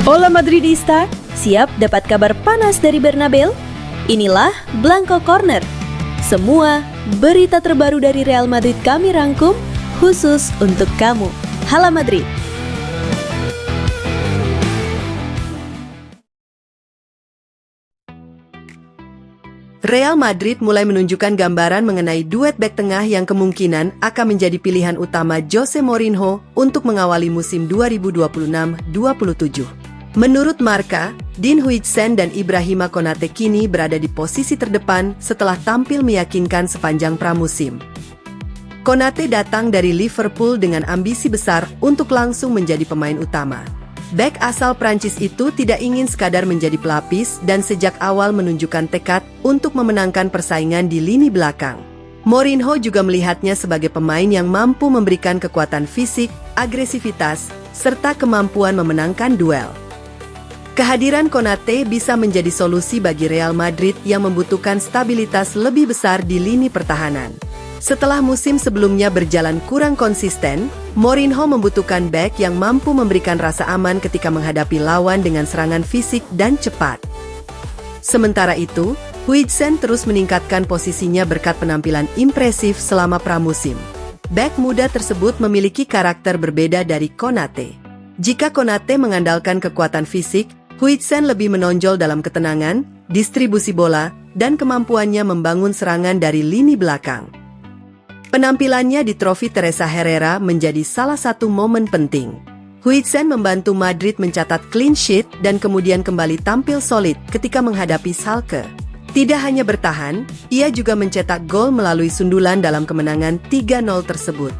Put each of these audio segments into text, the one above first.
Hola Madridista, siap dapat kabar panas dari Bernabeu? Inilah Blanco Corner. Semua berita terbaru dari Real Madrid kami rangkum khusus untuk kamu. Hala Madrid. Real Madrid mulai menunjukkan gambaran mengenai duet bek tengah yang kemungkinan akan menjadi pilihan utama Jose Mourinho untuk mengawali musim 2026-27. Menurut Marca, Dean Huijsen dan Ibrahima Konate kini berada di posisi terdepan setelah tampil meyakinkan sepanjang pramusim. Konate datang dari Liverpool dengan ambisi besar untuk langsung menjadi pemain utama. Bek asal Prancis itu tidak ingin sekadar menjadi pelapis dan sejak awal menunjukkan tekad untuk memenangkan persaingan di lini belakang. Mourinho juga melihatnya sebagai pemain yang mampu memberikan kekuatan fisik, agresivitas, serta kemampuan memenangkan duel. Kehadiran Konate bisa menjadi solusi bagi Real Madrid yang membutuhkan stabilitas lebih besar di lini pertahanan. Setelah musim sebelumnya berjalan kurang konsisten, Mourinho membutuhkan bek yang mampu memberikan rasa aman ketika menghadapi lawan dengan serangan fisik dan cepat. Sementara itu, Huijsen terus meningkatkan posisinya berkat penampilan impresif selama pramusim. Bek muda tersebut memiliki karakter berbeda dari Konate. Jika Konate mengandalkan kekuatan fisik, Huijsen lebih menonjol dalam ketenangan, distribusi bola, dan kemampuannya membangun serangan dari lini belakang. Penampilannya di trofi Teresa Herrera menjadi salah satu momen penting. Huijsen membantu Madrid mencatat clean sheet dan kemudian kembali tampil solid ketika menghadapi Schalke. Tidak hanya bertahan, ia juga mencetak gol melalui sundulan dalam kemenangan 3-0 tersebut.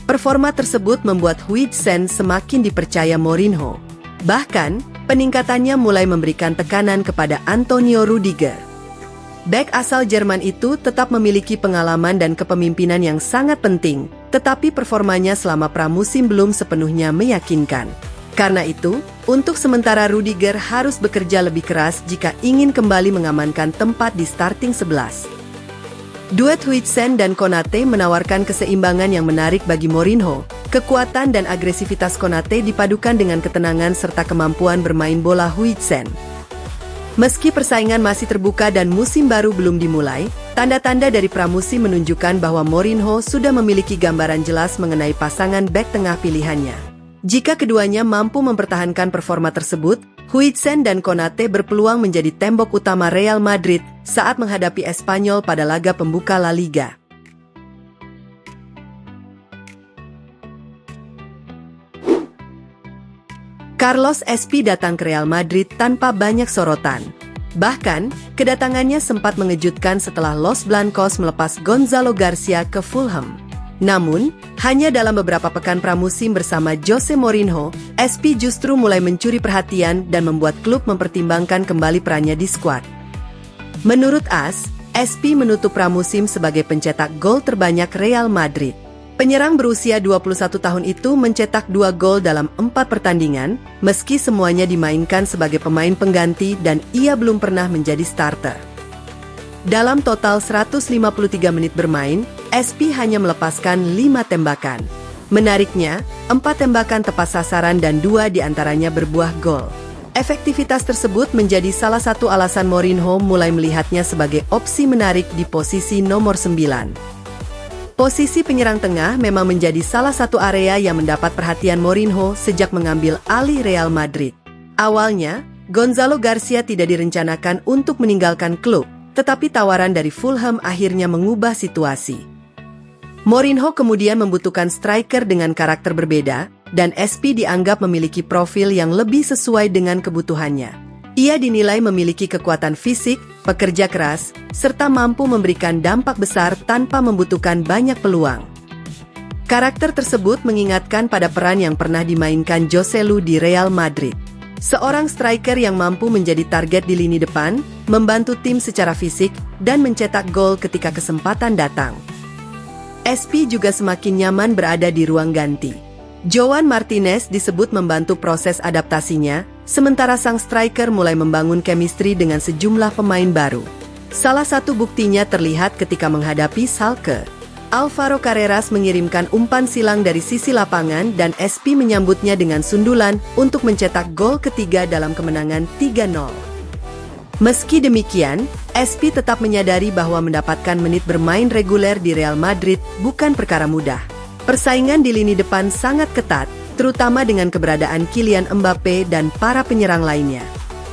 Performa tersebut membuat Huijsen semakin dipercaya Mourinho. Bahkan, peningkatannya mulai memberikan tekanan kepada Antonio Rudiger. Bek asal Jerman itu tetap memiliki pengalaman dan kepemimpinan yang sangat penting, tetapi performanya selama pramusim belum sepenuhnya meyakinkan. Karena itu, untuk sementara Rudiger harus bekerja lebih keras jika ingin kembali mengamankan tempat di starting 11. Duet Huijsen dan Konate menawarkan keseimbangan yang menarik bagi Mourinho. Kekuatan dan agresivitas Konate dipadukan dengan ketenangan serta kemampuan bermain bola Huijsen. Meski persaingan masih terbuka dan musim baru belum dimulai, tanda-tanda dari pramusim menunjukkan bahwa Mourinho sudah memiliki gambaran jelas mengenai pasangan bek tengah pilihannya. Jika keduanya mampu mempertahankan performa tersebut, Huijsen dan Konate berpeluang menjadi tembok utama Real Madrid saat menghadapi Espanyol pada laga pembuka La Liga. Carlos SP datang ke Real Madrid tanpa banyak sorotan. Bahkan, kedatangannya sempat mengejutkan setelah Los Blancos melepas Gonzalo Garcia ke Fulham. Namun, hanya dalam beberapa pekan pramusim bersama Jose Mourinho, SP justru mulai mencuri perhatian dan membuat klub mempertimbangkan kembali perannya di skuad. Menurut AS, SP menutup pramusim sebagai pencetak gol terbanyak Real Madrid. Penyerang berusia 21 tahun itu mencetak 2 gol dalam 4 pertandingan, meski semuanya dimainkan sebagai pemain pengganti dan ia belum pernah menjadi starter. Dalam total 153 menit bermain, SP hanya melepaskan 5 tembakan. Menariknya, 4 tembakan tepat sasaran dan 2 diantaranya berbuah gol. Efektivitas tersebut menjadi salah satu alasan Mourinho mulai melihatnya sebagai opsi menarik di posisi nomor 9. Posisi penyerang tengah memang menjadi salah satu area yang mendapat perhatian Mourinho sejak mengambil alih Real Madrid. Awalnya, Gonzalo Garcia tidak direncanakan untuk meninggalkan klub, tetapi tawaran dari Fulham akhirnya mengubah situasi. Mourinho kemudian membutuhkan striker dengan karakter berbeda, dan SP dianggap memiliki profil yang lebih sesuai dengan kebutuhannya. Ia dinilai memiliki kekuatan fisik, pekerja keras, serta mampu memberikan dampak besar tanpa membutuhkan banyak peluang. Karakter tersebut mengingatkan pada peran yang pernah dimainkan José Lu di Real Madrid. Seorang striker yang mampu menjadi target di lini depan, membantu tim secara fisik, dan mencetak gol ketika kesempatan datang. SP juga semakin nyaman berada di ruang ganti. Joan Martinez disebut membantu proses adaptasinya, sementara sang striker mulai membangun chemistry dengan sejumlah pemain baru. Salah satu buktinya terlihat ketika menghadapi Schalke. Alvaro Carreras mengirimkan umpan silang dari sisi lapangan dan SP menyambutnya dengan sundulan untuk mencetak gol ketiga dalam kemenangan 3-0. Meski demikian, SP tetap menyadari bahwa mendapatkan menit bermain reguler di Real Madrid bukan perkara mudah. Persaingan di lini depan sangat ketat, terutama dengan keberadaan Kylian Mbappe dan para penyerang lainnya.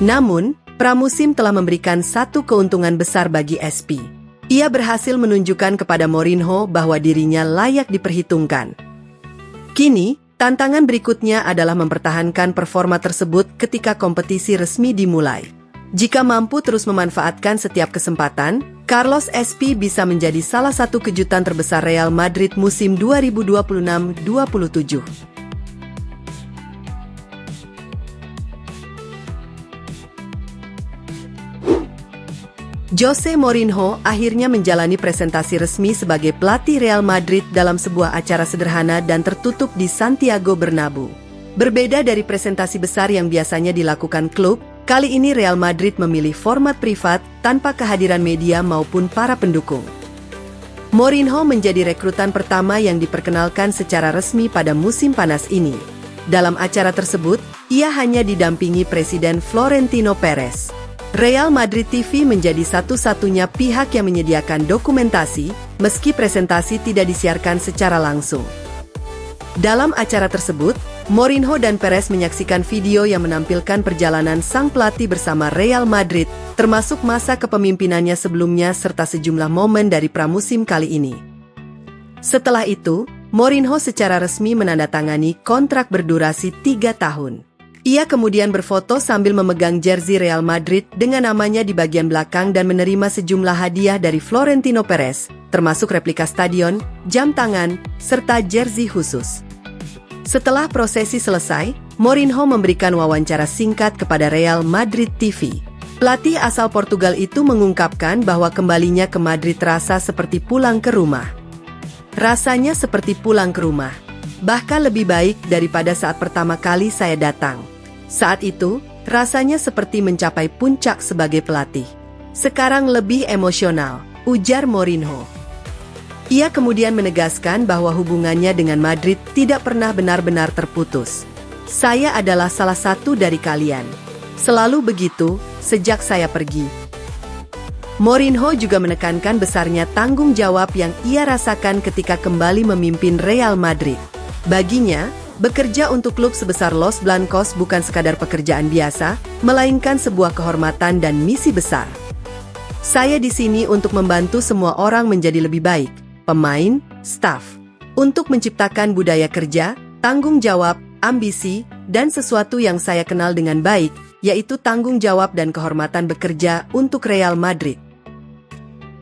Namun, pramusim telah memberikan satu keuntungan besar bagi SP. Ia berhasil menunjukkan kepada Mourinho bahwa dirinya layak diperhitungkan. Kini, tantangan berikutnya adalah mempertahankan performa tersebut ketika kompetisi resmi dimulai. Jika mampu terus memanfaatkan setiap kesempatan, Carlos SP bisa menjadi salah satu kejutan terbesar Real Madrid musim 2026-27. Jose Mourinho akhirnya menjalani presentasi resmi sebagai pelatih Real Madrid dalam sebuah acara sederhana dan tertutup di Santiago Bernabeu. Berbeda dari presentasi besar yang biasanya dilakukan klub, kali ini Real Madrid memilih format privat tanpa kehadiran media maupun para pendukung. Mourinho menjadi rekrutan pertama yang diperkenalkan secara resmi pada musim panas ini. Dalam acara tersebut, ia hanya didampingi Presiden Florentino Perez. Real Madrid TV menjadi satu-satunya pihak yang menyediakan dokumentasi, meski presentasi tidak disiarkan secara langsung. Dalam acara tersebut, Mourinho dan Perez menyaksikan video yang menampilkan perjalanan sang pelatih bersama Real Madrid, termasuk masa kepemimpinannya sebelumnya serta sejumlah momen dari pramusim kali ini. Setelah itu, Mourinho secara resmi menandatangani kontrak berdurasi 3 tahun. Ia kemudian berfoto sambil memegang jersey Real Madrid dengan namanya di bagian belakang dan menerima sejumlah hadiah dari Florentino Perez, termasuk replika stadion, jam tangan, serta jersey khusus. Setelah prosesi selesai, Mourinho memberikan wawancara singkat kepada Real Madrid TV. Pelatih asal Portugal itu mengungkapkan bahwa kembalinya ke Madrid terasa seperti pulang ke rumah. Rasanya seperti pulang ke rumah, bahkan lebih baik daripada saat pertama kali saya datang. Saat itu, rasanya seperti mencapai puncak sebagai pelatih. Sekarang lebih emosional, ujar Mourinho. Ia kemudian menegaskan bahwa hubungannya dengan Madrid tidak pernah benar-benar terputus. Saya adalah salah satu dari kalian. Selalu begitu, sejak saya pergi. Mourinho juga menekankan besarnya tanggung jawab yang ia rasakan ketika kembali memimpin Real Madrid. Baginya, bekerja untuk klub sebesar Los Blancos bukan sekadar pekerjaan biasa, melainkan sebuah kehormatan dan misi besar. Saya di sini untuk membantu semua orang menjadi lebih baik, pemain, staf, untuk menciptakan budaya kerja, tanggung jawab, ambisi, dan sesuatu yang saya kenal dengan baik, yaitu tanggung jawab dan kehormatan bekerja untuk Real Madrid.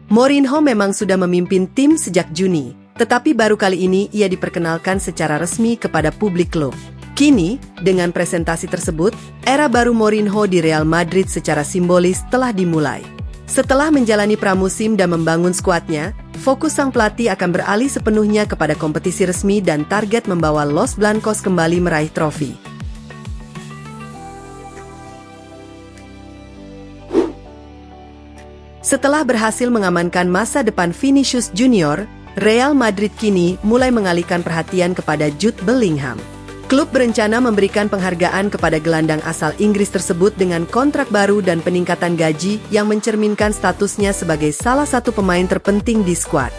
Mourinho memang sudah memimpin tim sejak Juni, tetapi baru kali ini ia diperkenalkan secara resmi kepada publik klub. Kini, dengan presentasi tersebut, era baru Mourinho di Real Madrid secara simbolis telah dimulai. Setelah menjalani pramusim dan membangun skuadnya, fokus sang pelatih akan beralih sepenuhnya kepada kompetisi resmi dan target membawa Los Blancos kembali meraih trofi. Setelah berhasil mengamankan masa depan Vinicius Junior, Real Madrid kini mulai mengalihkan perhatian kepada Jude Bellingham. Klub berencana memberikan penghargaan kepada gelandang asal Inggris tersebut dengan kontrak baru dan peningkatan gaji yang mencerminkan statusnya sebagai salah satu pemain terpenting di skuad.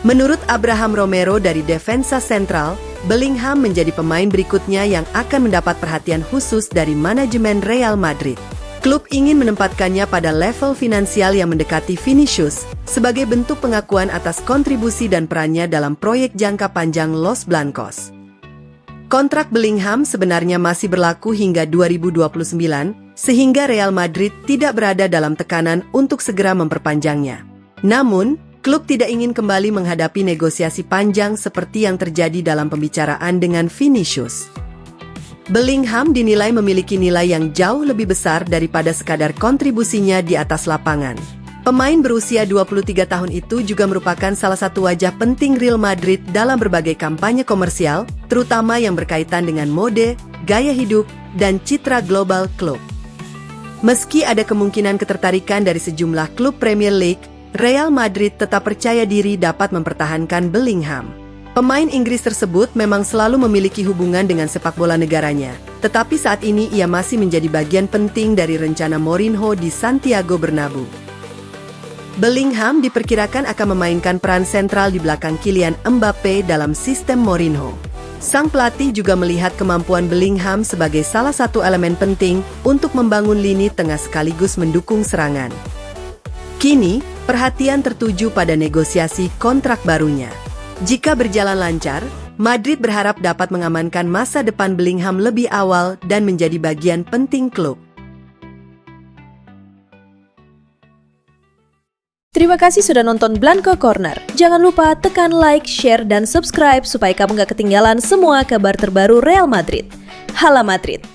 Menurut Abraham Romero dari Defensa Central, Bellingham menjadi pemain berikutnya yang akan mendapat perhatian khusus dari manajemen Real Madrid. Klub ingin menempatkannya pada level finansial yang mendekati Vinicius, sebagai bentuk pengakuan atas kontribusi dan perannya dalam proyek jangka panjang Los Blancos. Kontrak Bellingham sebenarnya masih berlaku hingga 2029, sehingga Real Madrid tidak berada dalam tekanan untuk segera memperpanjangnya. Namun, klub tidak ingin kembali menghadapi negosiasi panjang seperti yang terjadi dalam pembicaraan dengan Vinicius. Bellingham dinilai memiliki nilai yang jauh lebih besar daripada sekadar kontribusinya di atas lapangan. Pemain berusia 23 tahun itu juga merupakan salah satu wajah penting Real Madrid dalam berbagai kampanye komersial, terutama yang berkaitan dengan mode, gaya hidup, dan citra global klub. Meski ada kemungkinan ketertarikan dari sejumlah klub Premier League, Real Madrid tetap percaya diri dapat mempertahankan Bellingham. Pemain Inggris tersebut memang selalu memiliki hubungan dengan sepak bola negaranya, tetapi saat ini ia masih menjadi bagian penting dari rencana Mourinho di Santiago Bernabeu. Bellingham diperkirakan akan memainkan peran sentral di belakang Kylian Mbappe dalam sistem Mourinho. Sang pelatih juga melihat kemampuan Bellingham sebagai salah satu elemen penting untuk membangun lini tengah sekaligus mendukung serangan. Kini, perhatian tertuju pada negosiasi kontrak barunya. Jika berjalan lancar, Madrid berharap dapat mengamankan masa depan Bellingham lebih awal dan menjadi bagian penting klub. Terima kasih sudah nonton Blanco Corner. Jangan lupa tekan like, share, dan subscribe supaya kamu gak ketinggalan semua kabar terbaru Real Madrid. Hala Madrid!